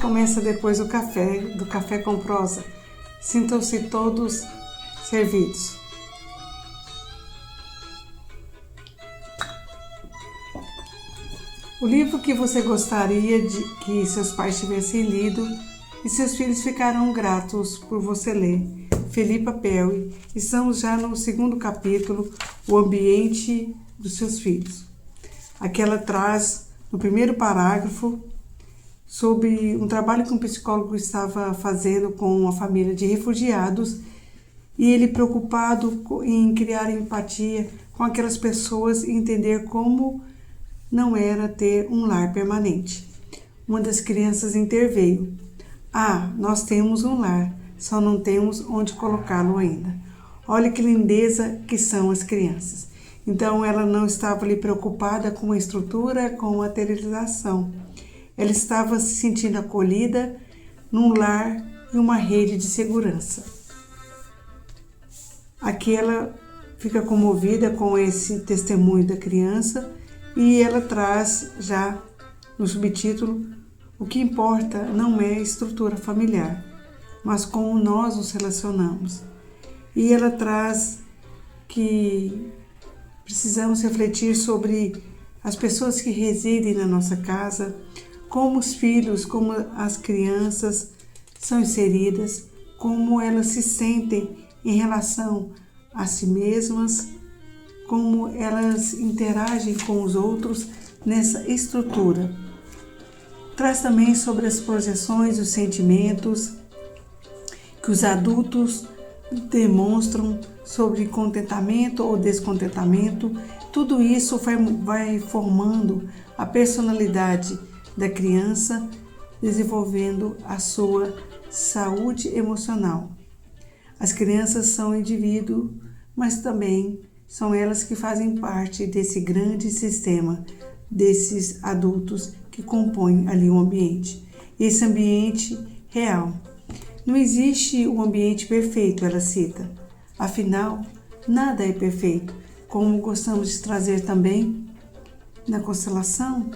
começa depois do Café com Prosa. Sintam-se todos servidos. O livro que você gostaria de que seus pais tivessem lido e seus filhos ficarão gratos por você ler. Felipa Perry. Estamos já no 2º capítulo, O Ambiente dos Seus Filhos. Aqui ela traz, no primeiro parágrafo, sobre um trabalho que um psicólogo estava fazendo com uma família de refugiados e ele preocupado em criar empatia com aquelas pessoas e entender como não era ter um lar permanente. Uma das crianças interveio. Nós temos um lar, só não temos onde colocá-lo ainda. Olha que lindeza que são as crianças. Então ela não estava ali preocupada com a estrutura, com a materialização. Ela estava se sentindo acolhida num lar e uma rede de segurança. Aqui ela fica comovida com esse testemunho da criança e ela traz já no subtítulo: o que importa não é a estrutura familiar, mas como nós nos relacionamos. E ela traz que precisamos refletir sobre as pessoas que residem na nossa casa, como os filhos, como as crianças são inseridas, como elas se sentem em relação a si mesmas, como elas interagem com os outros nessa estrutura. Traz também sobre as projeções, os sentimentos que os adultos demonstram sobre contentamento ou descontentamento. Tudo isso vai formando a personalidade da criança, desenvolvendo a sua saúde emocional. As crianças são indivíduos, mas também são elas que fazem parte desse grande sistema, desses adultos que compõem ali o ambiente. Esse ambiente real. Não existe um ambiente perfeito, ela cita. Afinal, nada é perfeito. Como gostamos de trazer também na constelação,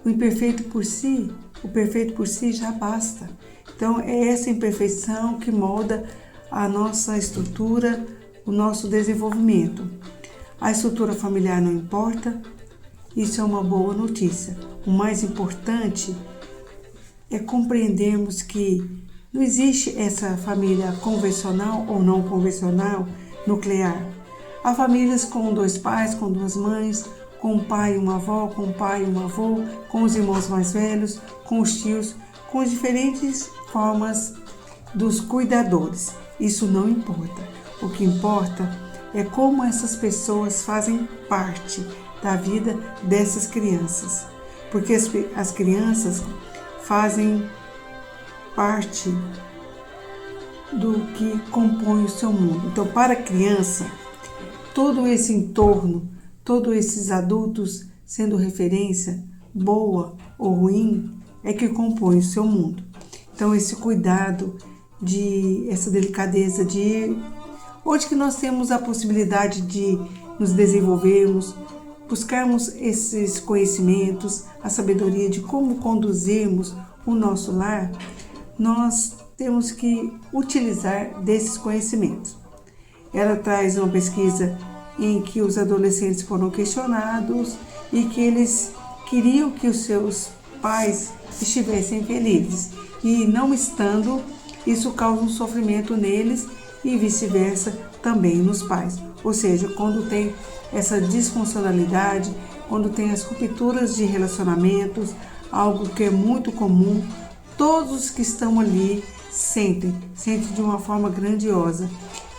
o perfeito por si já basta. Então é essa imperfeição que molda a nossa estrutura, o nosso desenvolvimento. A estrutura familiar não importa, isso é uma boa notícia. O mais importante é compreendermos que não existe essa família convencional ou não convencional, nuclear. Há famílias com 2 pais, com 2 mães, com um pai e uma avó, com um pai e um avô, com os irmãos mais velhos, com os tios, com diferentes formas dos cuidadores. Isso não importa. O que importa é como essas pessoas fazem parte da vida dessas crianças. Porque as crianças fazem parte do que compõe o seu mundo. Então, para a criança, todo esse entorno, todos esses adultos sendo referência, boa ou ruim, é que compõe o seu mundo. Então, esse cuidado, essa delicadeza de hoje que nós temos a possibilidade de nos desenvolvermos, buscarmos esses conhecimentos, a sabedoria de como conduzirmos o nosso lar, nós temos que utilizar desses conhecimentos. Ela traz uma pesquisa em que os adolescentes foram questionados e que eles queriam que os seus pais estivessem felizes. E não estando, isso causa um sofrimento neles e vice-versa também nos pais. Ou seja, quando tem essa disfuncionalidade, quando tem as rupturas de relacionamentos, algo que é muito comum, todos os que estão ali sentem de uma forma grandiosa.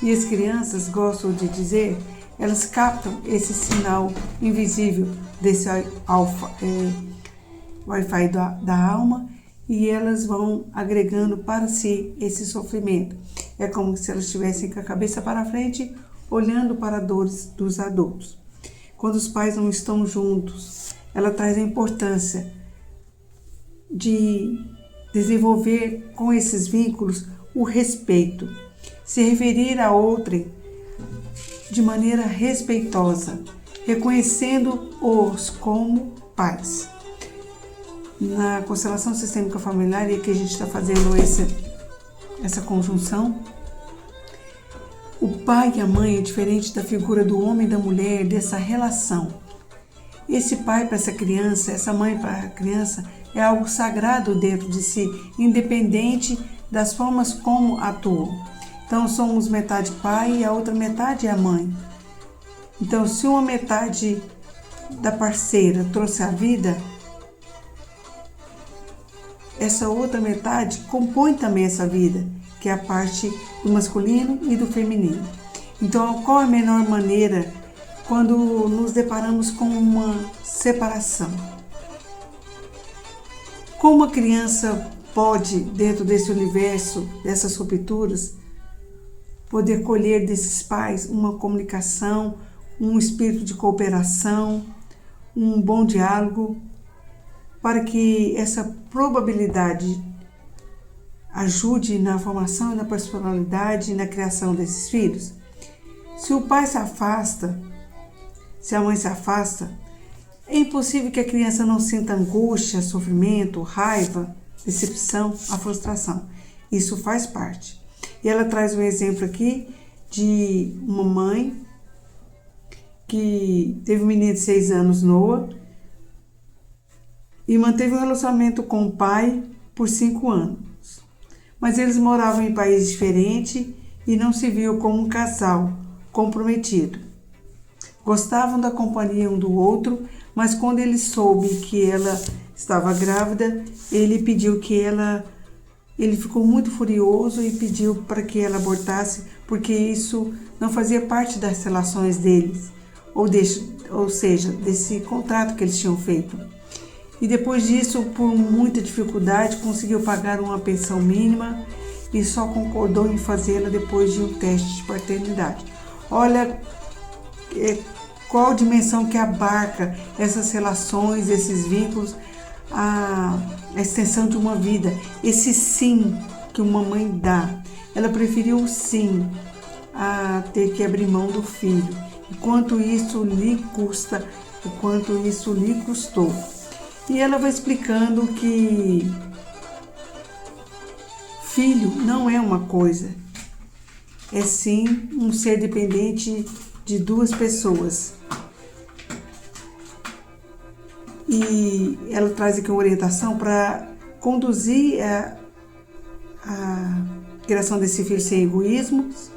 E as crianças, gostam de dizer, elas captam esse sinal invisível desse Wi-Fi da alma e elas vão agregando para si esse sofrimento. É como se elas estivessem com a cabeça para frente, olhando para as dores dos adultos. Quando os pais não estão juntos, ela traz a importância de desenvolver com esses vínculos o respeito, se referir a outrem de maneira respeitosa, reconhecendo-os como pais. Na constelação sistêmica familiar, e aqui a gente está fazendo essa conjunção, o pai e a mãe é diferente da figura do homem e da mulher, dessa relação. Esse pai para essa criança, essa mãe para a criança, é algo sagrado dentro de si, independente das formas como atuam. Então somos metade pai e a outra metade é a mãe. Então se uma metade da parceira trouxe a vida, essa outra metade compõe também essa vida, que é a parte do masculino e do feminino. Então, qual a melhor maneira quando nos deparamos com uma separação? Como a criança pode, dentro desse universo, dessas rupturas, poder colher desses pais uma comunicação, um espírito de cooperação, um bom diálogo, para que essa probabilidade ajude na formação e na personalidade e na criação desses filhos? Se o pai se afasta, se a mãe se afasta, é impossível que a criança não sinta angústia, sofrimento, raiva, decepção, a frustração. Isso faz parte. E ela traz um exemplo aqui de uma mãe que teve um menino de 6 anos, Noah, e manteve um relacionamento com o pai por 5 anos. Mas eles moravam em países diferentes e não se viam como um casal comprometido. Gostavam da companhia um do outro, mas quando ele soube que ela estava grávida, ele ficou muito furioso e pediu para que ela abortasse, porque isso não fazia parte das relações deles, ou seja, desse contrato que eles tinham feito. E depois disso, por muita dificuldade, conseguiu pagar uma pensão mínima e só concordou em fazê-la depois de um teste de paternidade. Olha qual dimensão que abarca essas relações, esses vínculos, a extensão de uma vida. Esse sim que uma mãe dá, ela preferiu o sim a ter que abrir mão do filho. E quanto isso lhe custa, o quanto isso lhe custou. E ela vai explicando que filho não é uma coisa, é sim um ser dependente de 2 pessoas. E ela traz aqui uma orientação para conduzir a criação desse filho sem egoísmos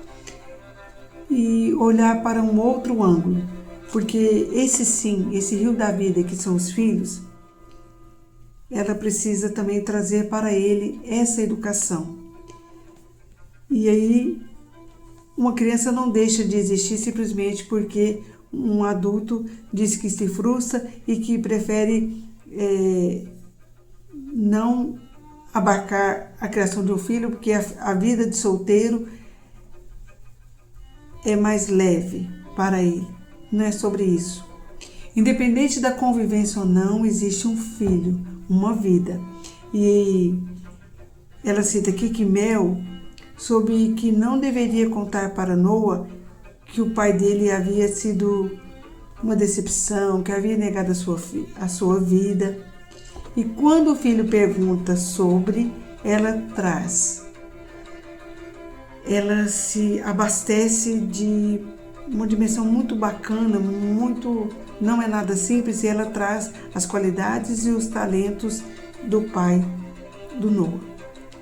e olhar para um outro ângulo, porque esse sim, esse rio da vida que são os filhos, ela precisa também trazer para ele essa educação. E aí, uma criança não deixa de existir simplesmente porque um adulto diz que se frustra e que prefere não abarcar a criação de um filho, porque a vida de solteiro é mais leve para ele. Não é sobre isso. Independente da convivência ou não, existe um filho, uma vida. E ela cita aqui que Mel soube que não deveria contar para Noah que o pai dele havia sido uma decepção, que havia negado a sua vida. E quando o filho pergunta sobre, ela traz. Ela se abastece de uma dimensão muito bacana, não é nada simples, e ela traz as qualidades e os talentos do pai do Noah.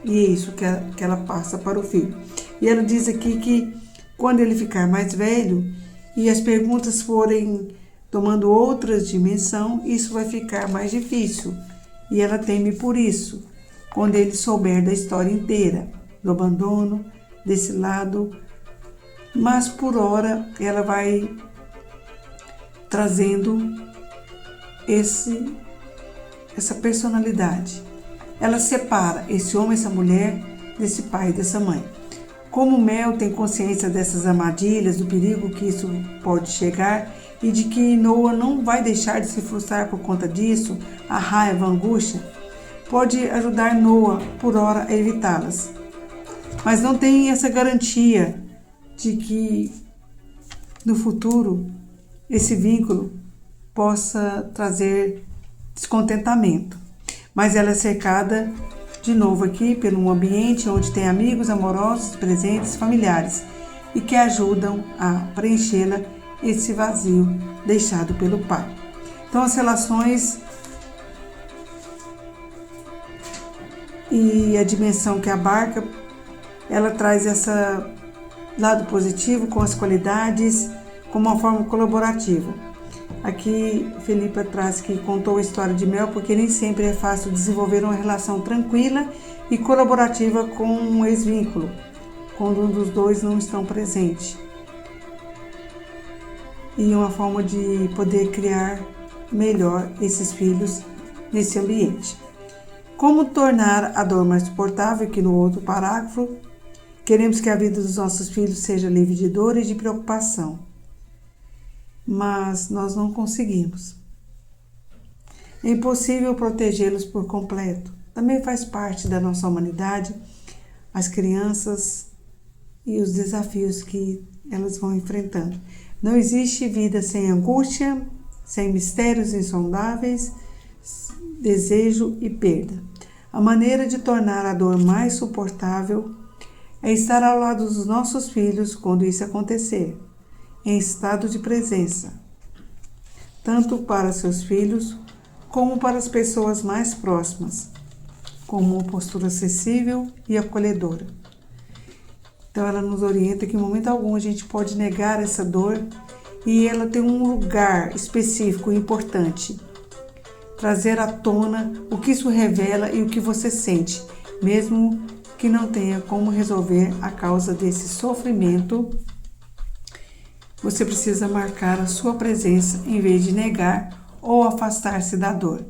E é isso que ela passa para o filho. E ela diz aqui que quando ele ficar mais velho e as perguntas forem tomando outra dimensão, isso vai ficar mais difícil. E ela teme por isso, quando ele souber da história inteira, do abandono, desse lado. Mas por hora ela vai trazendo essa personalidade. Ela separa esse homem, essa mulher, desse pai e dessa mãe. Como Mel tem consciência dessas armadilhas, do perigo que isso pode chegar e de que Noah não vai deixar de se frustrar por conta disso, a raiva, a angústia, pode ajudar Noah, por hora, a evitá-las. Mas não tem essa garantia de que no futuro esse vínculo possa trazer descontentamento. mas ela é cercada de novo aqui por um ambiente onde tem amigos amorosos, presentes, familiares e que ajudam a preenchê-la esse vazio deixado pelo pai. Então as relações e a dimensão que abarca, ela traz esse lado positivo com as qualidades, com uma forma colaborativa. Aqui, Felipa traz que contou a história de Mel porque nem sempre é fácil desenvolver uma relação tranquila e colaborativa com um ex-vínculo, quando um dos dois não estão presentes. E uma forma de poder criar melhor esses filhos nesse ambiente. Como tornar a dor mais suportável? Aqui no outro parágrafo, queremos que a vida dos nossos filhos seja livre de dor e de preocupação, mas nós não conseguimos. É impossível protegê-los por completo. Também faz parte da nossa humanidade as crianças e os desafios que elas vão enfrentando. Não existe vida sem angústia, sem mistérios insondáveis, desejo e perda. A maneira de tornar a dor mais suportável é estar ao lado dos nossos filhos quando isso acontecer, em estado de presença, tanto para seus filhos como para as pessoas mais próximas, com uma postura acessível e acolhedora. Então ela nos orienta que em momento algum a gente pode negar essa dor e ela tem um lugar específico e importante. Trazer à tona o que isso revela e o que você sente, mesmo que não tenha como resolver a causa desse sofrimento. Você precisa marcar a sua presença em vez de negar ou afastar-se da dor.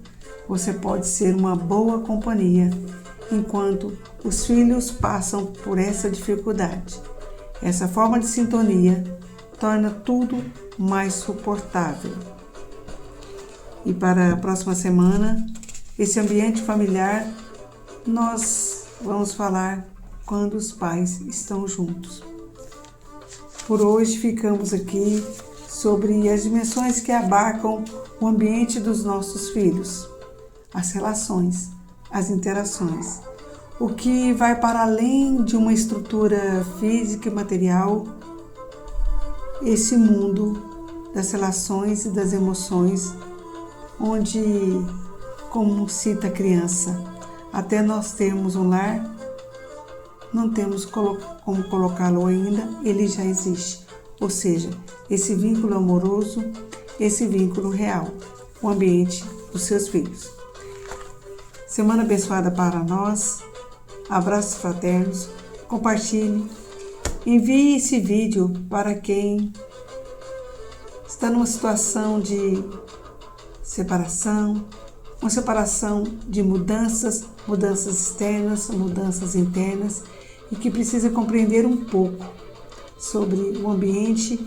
Você pode ser uma boa companhia enquanto os filhos passam por essa dificuldade. Essa forma de sintonia torna tudo mais suportável. E para a próxima semana, esse ambiente familiar, nós vamos falar quando os pais estão juntos. Por hoje ficamos aqui sobre as dimensões que abarcam o ambiente dos nossos filhos, as relações, as interações, o que vai para além de uma estrutura física e material, esse mundo das relações e das emoções, onde, como cita a criança, até nós termos um lar, não temos como colocá-lo ainda, ele já existe. Ou seja, esse vínculo amoroso, esse vínculo real, o ambiente dos seus filhos. Semana abençoada para nós, abraços fraternos, compartilhe, envie esse vídeo para quem está numa situação de separação, uma separação de mudanças externas, mudanças internas, e que precisa compreender um pouco sobre o ambiente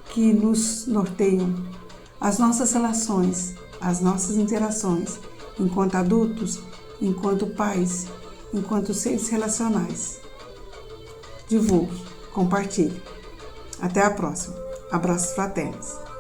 que nos norteiam, as nossas relações, as nossas interações, enquanto adultos, enquanto pais, enquanto seres relacionais. Divulgue, compartilhe. Até a próxima. Abraços fraternos.